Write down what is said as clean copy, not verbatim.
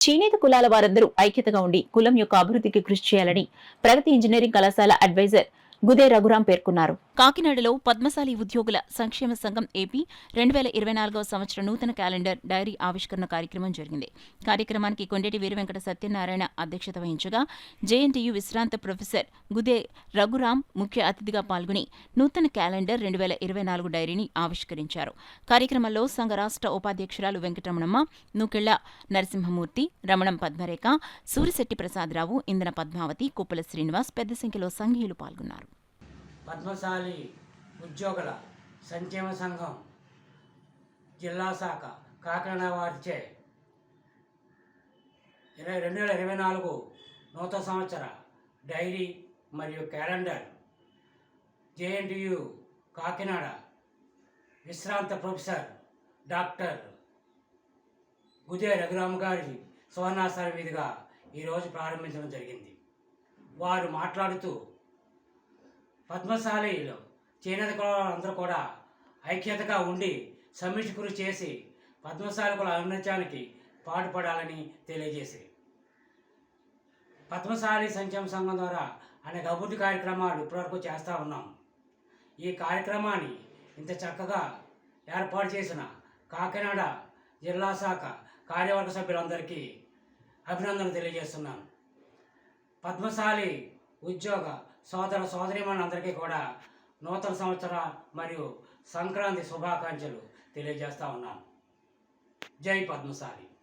చేనేత కులాల వారందరూ ఐక్యతగా ఉండి కులం యొక్క అభివృద్ధికి కృషి చేయాలని ప్రగతి ఇంజనీరింగ్ కళాశాల అడ్వైజర్ గుదే రఘురాం పేర్కొన్నారు. కాకినాడలో పద్మశాలి ఉద్యోగుల సంక్షేమ సంఘం ఏపీ 2024వ సంవత్సర నూతన క్యాలెండర్ డైరీ ఆవిష్కరణ కార్యక్రమం జరిగింది. కార్యక్రమానికి కొండేటి వీరవెంకట సత్యనారాయణ అధ్యక్షత వహించగా జేఎన్టీయూ విశ్రాంత ప్రొఫెసర్ గుదే రఘురాం ముఖ్య అతిథిగా పాల్గొని నూతన క్యాలెండర్ 2024 డైరీని ఆవిష్కరించారు. కార్యక్రమంలో సంఘ రాష్ట్ర ఉపాధ్యక్షురాలు వెంకటరమణమ్మ, నూకెళ్ల నరసింహమూర్తి, రమణం పద్మరేఖ, సూరిశెట్టి ప్రసాదరావు, ఇందన పద్మావతి, కుప్పల శ్రీనివాస్ పెద్ద సంఖ్యలో సంఘీయులు పాల్గొన్నారు. పద్మశాలి ఉద్యోగుల సంక్షేమ సంఘం జిల్లా శాఖ కాకినాడ వారిచే 2024 నూతన సంవత్సర డైరీ మరియు క్యాలెండర్ జేఎన్టీయూ కాకినాడ విశ్రాంత ప్రొఫెసర్ డాక్టర్ గుదే రఘురామ్ గారి సువర్ణాసనం మీదుగా ఈరోజు ప్రారంభించడం జరిగింది. వారు మాట్లాడుతూ పద్మశాలిలో చేనేత కులాలందరూ కూడా ఐక్యతగా ఉండి సమిష్టి కృషి చేసి పద్మశాలి కుల అభివృద్ధికి పాటుపడాలని తెలియజేసి పద్మశాలి సంక్షేమ సంఘం ద్వారా అనేక అభివృద్ధి కార్యక్రమాలు ఇప్పటివరకు చేస్తూ ఉన్నాం. ఈ కార్యక్రమాన్ని ఇంత చక్కగా ఏర్పాటు చేసిన కాకినాడ జిల్లా శాఖ కార్యవర్గ సభ్యులందరికీ అభినందనలు తెలియజేస్తున్నాను. పద్మశాలి ఉద్యోగ సోదర సోదరీమణులందరికీ కూడా నూతన సంవత్సర మరియు సంక్రాంతి శుభాకాంక్షలు తెలియజేస్తా ఉన్నాను. జై పద్మశాలి.